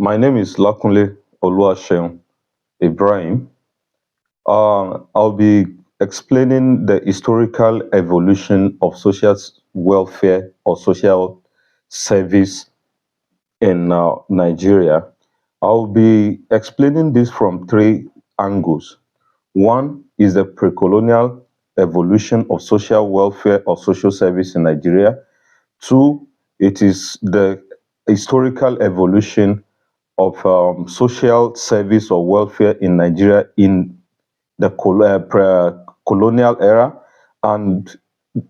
My name is Lakunle Oluwaseun Ibrahim. I'll be explaining the historical evolution of social welfare or social service in Nigeria. I'll be explaining this from three angles. One is the pre-colonial evolution of social welfare or social service in Nigeria. Two, it is the historical evolution of social service or welfare in Nigeria in the colonial era. And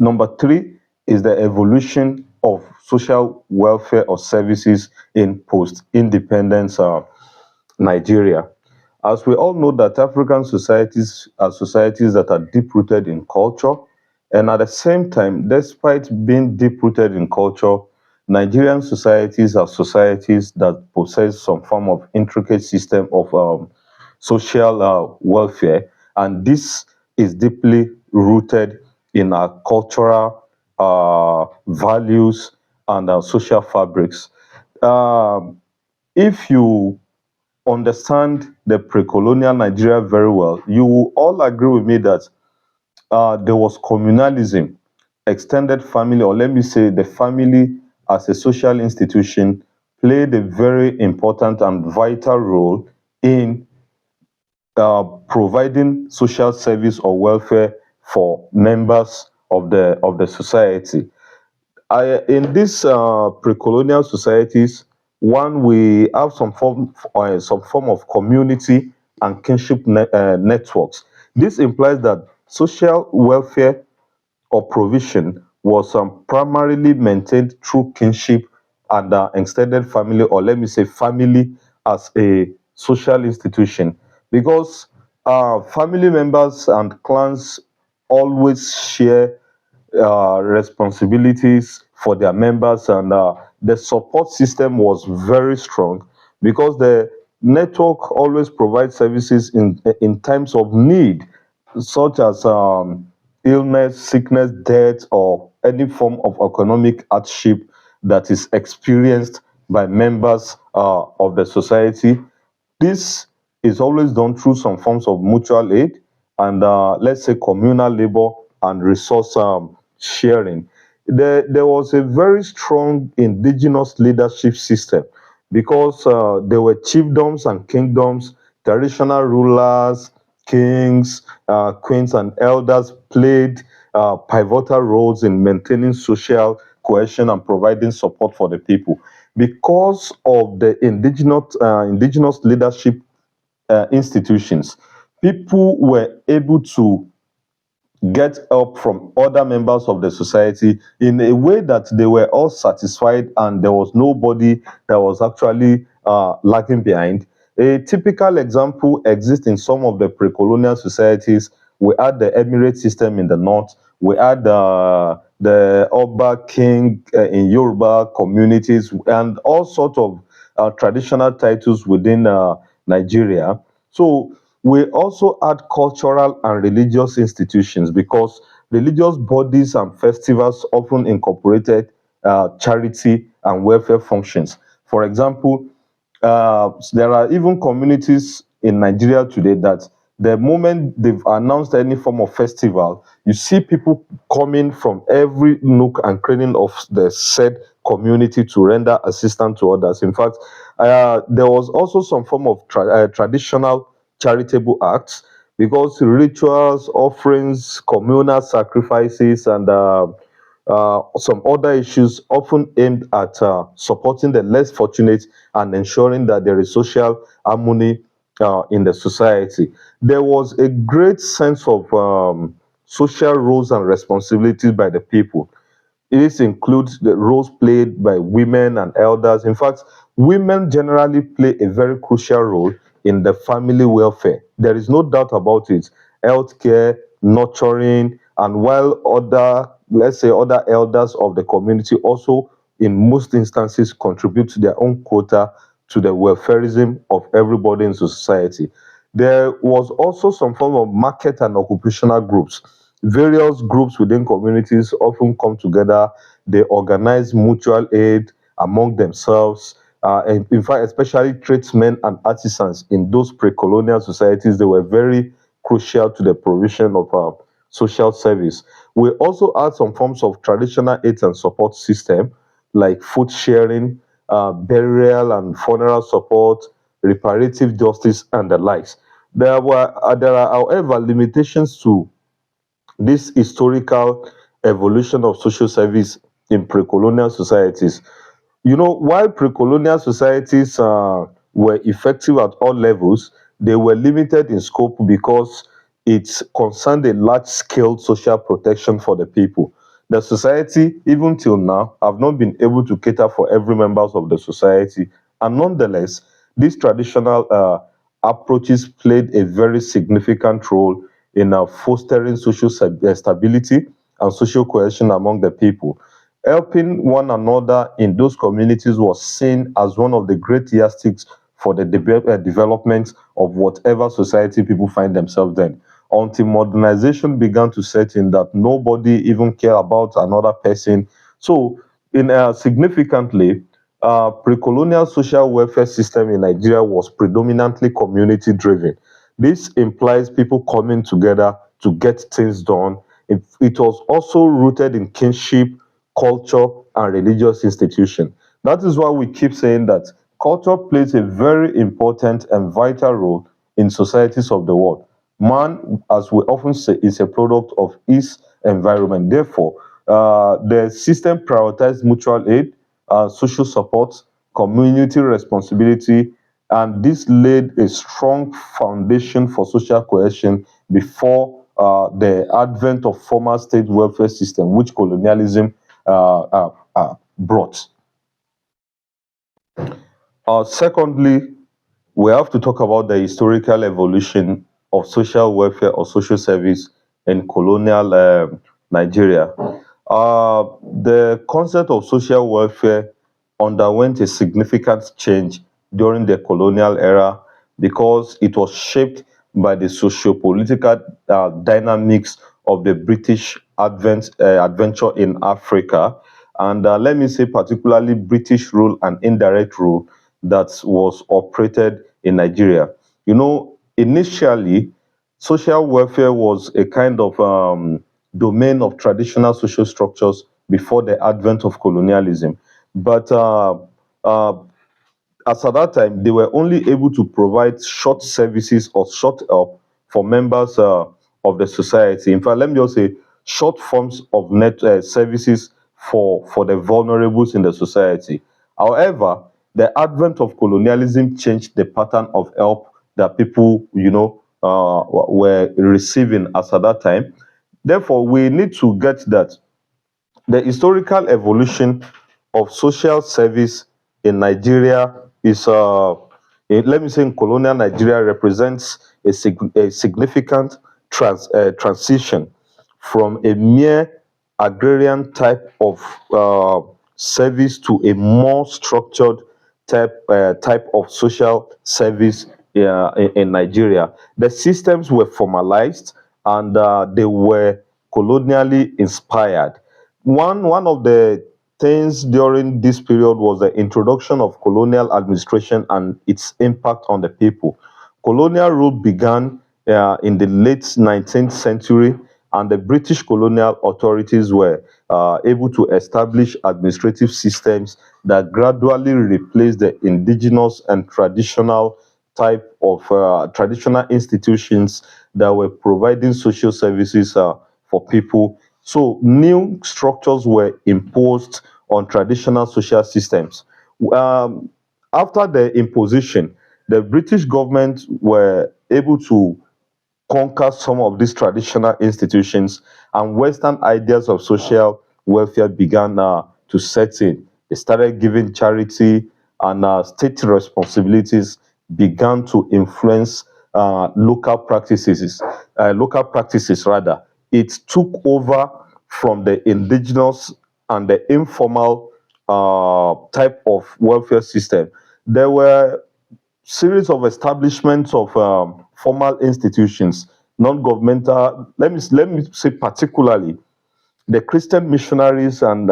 number three is the evolution of social welfare or services in post-independence Nigeria. As we all know that African societies are societies that are deep-rooted in culture, and at the same time, despite being deep-rooted in culture, Nigerian societies are societies that possess some form of intricate system of social welfare, and this is deeply rooted in our cultural values and our social fabrics. Um, if you understand the pre-colonial Nigeria very well, you will all agree with me that there was communalism, extended family, or let me say the family as a social institution played a very important and vital role in providing social service or welfare for members of the society. In these pre-colonial societies, one we have some form of community and kinship networks. This implies that social welfare or provision was primarily maintained through kinship and extended family, or let me say family as a social institution, because family members and clans always share responsibilities for their members, and the support system was very strong because the network always provides services in times of need, such as illness, sickness, death, or any form of economic hardship that is experienced by members of the society. This is always done through some forms of mutual aid and let's say communal labor and resource sharing. There was a very strong indigenous leadership system because there were chiefdoms and kingdoms, traditional rulers, kings, queens, and elders played pivotal roles in maintaining social cohesion and providing support for the people. Because of the indigenous leadership institutions, people were able to get help from other members of the society in a way that they were all satisfied and there was nobody that was actually lagging behind. A typical example exists in some of the pre-colonial societies. We had the emirate system in the north. We had the Oba king in Yoruba communities and all sorts of traditional titles within Nigeria. So we also had cultural and religious institutions because religious bodies and festivals often incorporated charity and welfare functions. For example, there are even communities in Nigeria today that the moment they've announced any form of festival, you see people coming from every nook and cranny of the said community to render assistance to others. In fact, there was also some form of traditional charitable acts because rituals, offerings, communal sacrifices, and some other issues often aimed at supporting the less fortunate and ensuring that there is social harmony in the society. There was a great sense of social roles and responsibilities by the people. This includes the roles played by women and elders. In fact, women generally play a very crucial role in the family welfare. There is no doubt about it. Healthcare, nurturing, and while other, let's say, other elders of the community also, in most instances, contribute to their own quota to the welfareism of everybody in society. There was also some form of market and occupational groups. Various groups within communities often come together, they organize mutual aid among themselves, In fact, especially tradesmen and artisans in those pre-colonial societies, they were very crucial to the provision of social service. We also had some forms of traditional aid and support system like food sharing, burial and funeral support, reparative justice, and the likes. There are, however, limitations to this historical evolution of social service in pre-colonial societies. While pre-colonial societies were effective at all levels, they were limited in scope because it concerned a large-scale social protection for the people. The society, even till now, have not been able to cater for every members of the society, and nonetheless, these traditional approaches played a very significant role in fostering social stability and social cohesion among the people. Helping one another in those communities was seen as one of the great yardsticks for the development of whatever society people find themselves in. Until modernization began to set in, that nobody even care about another person. So, in significantly, pre-colonial social welfare system in Nigeria was predominantly community driven. This implies people coming together to get things done. It was also rooted in kinship, culture, and religious institution. That is why we keep saying that culture plays a very important and vital role in societies of the world. Man, as we often say, is a product of his environment. Therefore, the system prioritized mutual aid, social support, community responsibility, and this laid a strong foundation for social cohesion before the advent of formal state welfare system, which colonialism brought. Secondly, we have to talk about the historical evolution of social welfare or social service in colonial Nigeria. The concept of social welfare underwent a significant change during the colonial era because it was shaped by the socio-political dynamics of the British adventure in Africa, and let me say particularly British rule and indirect rule that was operated in Nigeria. Initially, social welfare was a kind of domain of traditional social structures before the advent of colonialism. But uh, as at that time, they were only able to provide short services or short help for members of the society. In fact, let me just say short forms of net services for the vulnerables in the society. However, the advent of colonialism changed the pattern of help that people, were receiving as at that time. Therefore, we need to get that the historical evolution of social service in Nigeria is, let me say, in colonial Nigeria represents a significant transition from a mere agrarian type of service to a more structured type of social service in Nigeria. The systems were formalized and they were colonially inspired. One of the things during this period was the introduction of colonial administration and its impact on the people. Colonial rule began in the late 19th century, and the British colonial authorities were able to establish administrative systems that gradually replaced the indigenous and traditional institutions that were providing social services for people. So new structures were imposed on traditional social systems. Um, After the imposition, the British government were able to conquer some of these traditional institutions, and Western ideas of social welfare began to set in. They started giving charity, and state responsibilities began to influence local practices rather. It took over from the indigenous and the informal type of welfare system. There were series of establishments of formal institutions, non-governmental. Let me say particularly the Christian missionaries and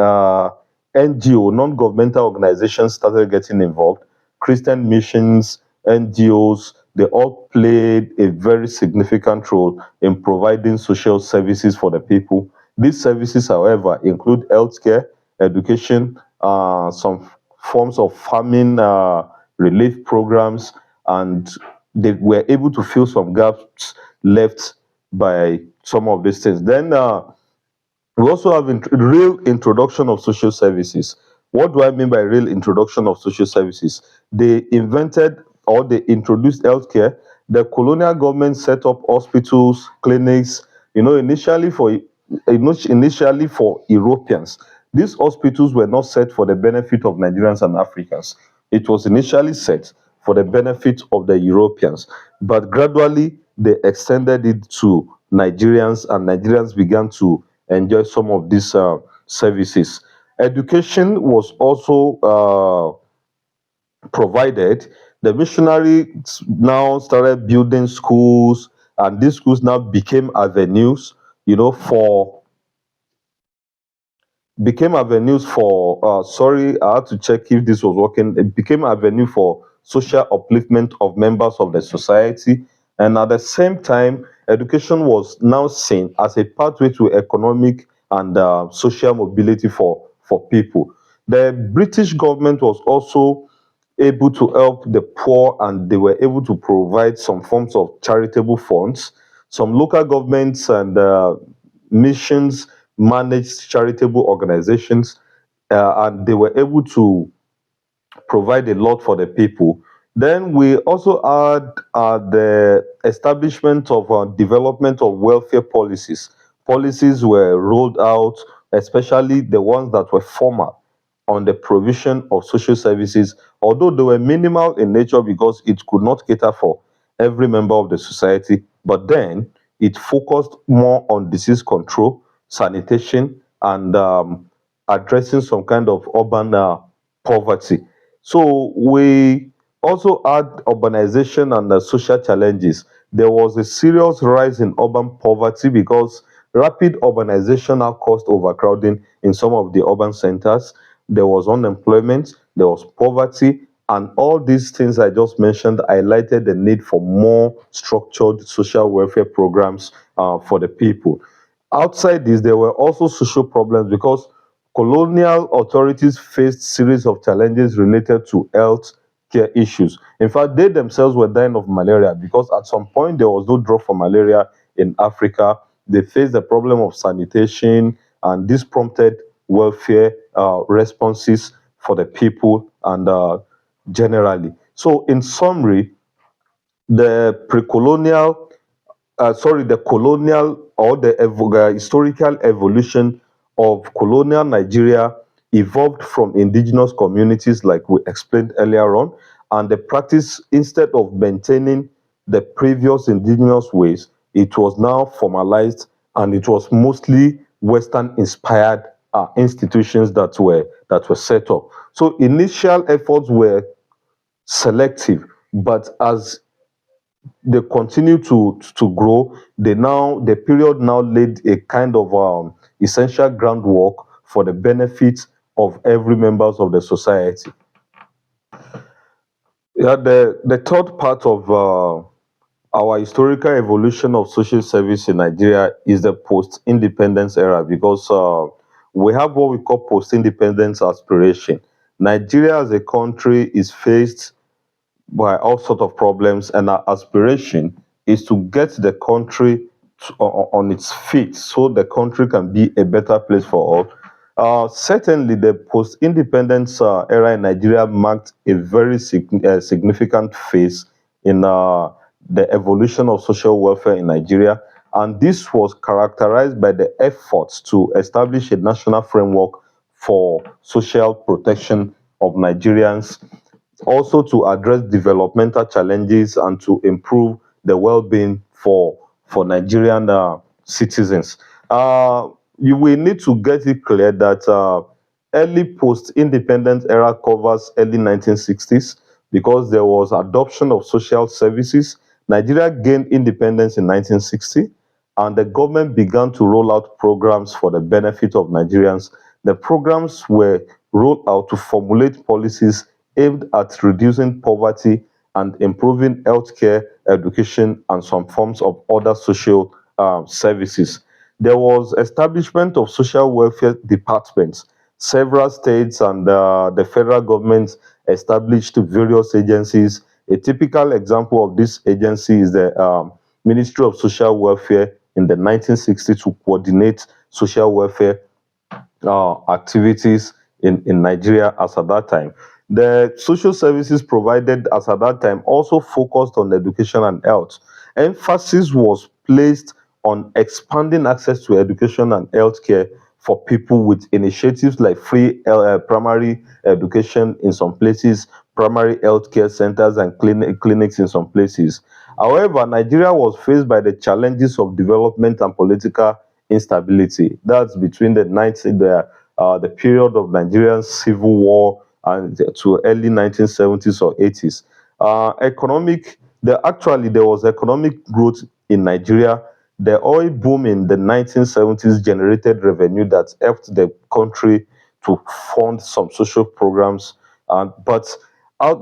NGO, non-governmental organizations started getting involved. Christian missions, NGOs, they all played a very significant role in providing social services for the people. These services, however, include healthcare, education, some forms of famine relief programs, and they were able to fill some gaps left by some of these things. Then we also have real introduction of social services. What do I mean by real introduction of social services? They invented or they introduced healthcare. The colonial government set up hospitals, clinics, initially for Europeans. These hospitals were not set for the benefit of Nigerians and Africans. It was initially set for the benefit of the Europeans, but gradually they extended it to Nigerians, and Nigerians began to enjoy some of these services. Education was also provided. The missionaries now started building schools, and these schools now became avenues, for sorry, I had to check if this was working. It became avenue for social upliftment of members of the society, and at the same time education was now seen as a pathway to economic and social mobility for people. The British government was also able to help the poor, and they were able to provide some forms of charitable funds. Some local governments and missions managed charitable organizations, and they were able to provide a lot for the people. Then we also had the establishment of development of welfare policies. Policies were rolled out, especially the ones that were formal on the provision of social services, although they were minimal in nature because it could not cater for every member of the society. But then it focused more on disease control, sanitation, and addressing some kind of urban poverty. So we also had urbanization and social challenges. There was a serious rise in urban poverty because rapid urbanization now caused overcrowding in some of the urban centers. There was unemployment, there was poverty, and all these things I just mentioned highlighted the need for more structured social welfare programs for the people. Outside this, there were also social problems because colonial authorities faced series of challenges related to health care issues. In fact, they themselves were dying of malaria because at some point there was no drug for malaria in Africa. They faced the problem of sanitation, and this prompted welfare responses for the people and generally. So, in summary, the colonial or the historical evolution of colonial Nigeria evolved from indigenous communities, like we explained earlier on, and the practice, instead of maintaining the previous indigenous ways, it was now formalized, and it was mostly Western inspired institutions that were set up. So initial efforts were selective, but as they continue to grow, the period now laid a kind of essential groundwork for the benefit of every members of the society. Yeah, the third part of our historical evolution of social service in Nigeria is the post-independence era, because we have what we call post-independence aspiration. Nigeria as a country is faced by all sorts of problems, and our aspiration is to get the country on its feet so the country can be a better place for all. Certainly, the post-independence era in Nigeria marked a very significant phase in the evolution of social welfare in Nigeria, and this was characterized by the efforts to establish a national framework for social protection of Nigerians, also to address developmental challenges and to improve the well-being for Nigerian citizens. You will need to get it clear that early post-independence era covers early 1960s because there was adoption of social services. Nigeria gained independence in 1960, and the government began to roll out programs for the benefit of Nigerians. The programs were rolled out to formulate policies aimed at reducing poverty and improving healthcare, education, and some forms of other social services. There was establishment of social welfare departments. Several states and the federal government established various agencies. A typical example of this agency is the Ministry of Social Welfare in the 1960s to coordinate social welfare activities in Nigeria as at that time. The social services provided as at that time also focused on education and health. Emphasis was placed on expanding access to education and healthcare for people with initiatives like free primary education in some places, primary healthcare centers and clinics in some places. However, Nigeria was faced by the challenges of development and political instability. That's between the period of Nigerian civil war and to early 1970s or 80s. There was economic growth in Nigeria. The oil boom in the 1970s generated revenue that helped the country to fund some social programs. But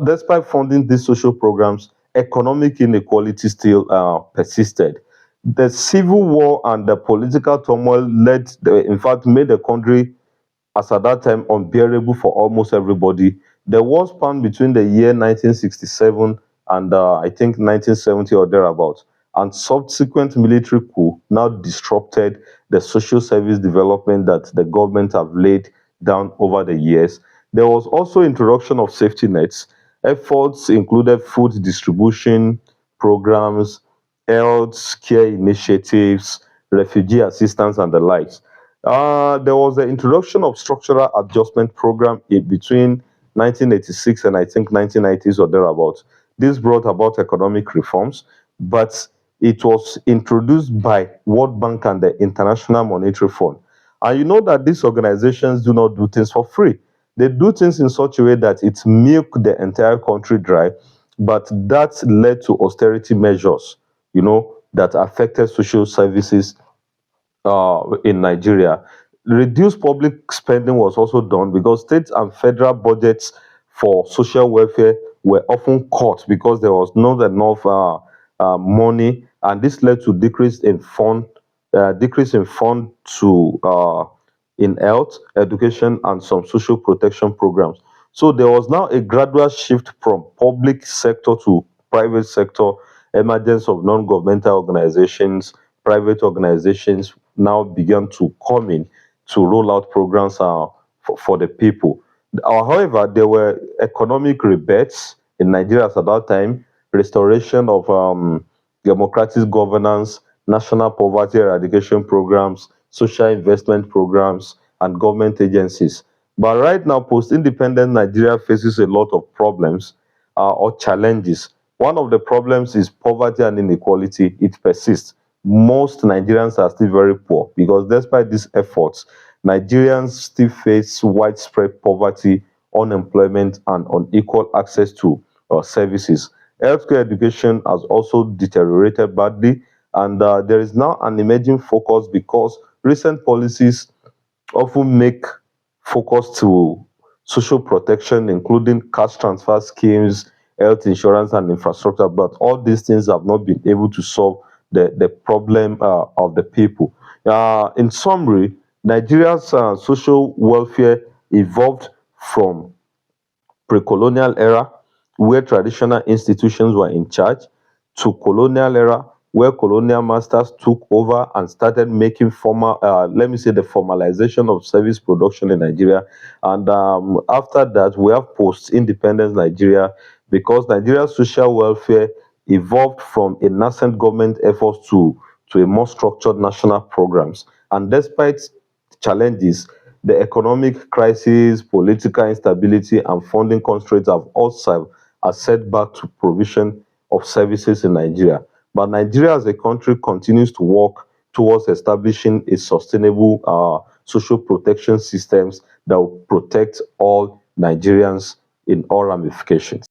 despite funding these social programs, economic inequality still persisted. The civil war and the political turmoil in fact, made the country as at that time unbearable for almost everybody. The war span between the year 1967 and I think 1970 or thereabouts, and subsequent military coup now disrupted the social service development that the government have laid down over the years. There was also introduction of safety nets. Efforts included food distribution programs, health care initiatives, refugee assistance, and the likes. There was the introduction of structural adjustment program in between 1986 and I think 1990s or thereabouts. This brought about economic reforms, but it was introduced by World Bank and the International Monetary Fund. And you know that these organizations do not do things for free. They do things in such a way that it milk the entire country dry, but that led to austerity measures, that affected social services in Nigeria. Reduced public spending was also done because state and federal budgets for social welfare were often cut because there was not enough money, and this led to decrease in fund to in health, education, and some social protection programs. So there was now a gradual shift from public sector to private sector, emergence of non-governmental organizations, private organizations now began to come in to roll out programs for the people. However, there were economic rebates in Nigeria at that time, restoration of democratic governance, national poverty eradication programs, social investment programs, and government agencies. But right now, post-independent Nigeria faces a lot of problems or challenges. One of the problems is poverty and inequality. It persists. Most Nigerians are still very poor because despite these efforts, Nigerians still face widespread poverty, unemployment, and unequal access to services. Healthcare education has also deteriorated badly, and there is now an emerging focus because recent policies often make focus to social protection, including cash transfer schemes, health insurance, and infrastructure. But all these things have not been able to solve the problem of the people. In summary, Nigeria's social welfare evolved from pre-colonial era, where traditional institutions were in charge, to colonial era, where colonial masters took over and started making let me say, the formalization of service production in Nigeria. And after that, we have post-independence Nigeria, because Nigeria's social welfare evolved from a nascent government effort to a more structured national programs. And despite challenges, the economic crisis, political instability, and funding constraints have all served as setback to provision of services in Nigeria. But Nigeria as a country continues to work towards establishing a sustainable social protection systems that will protect all Nigerians in all ramifications.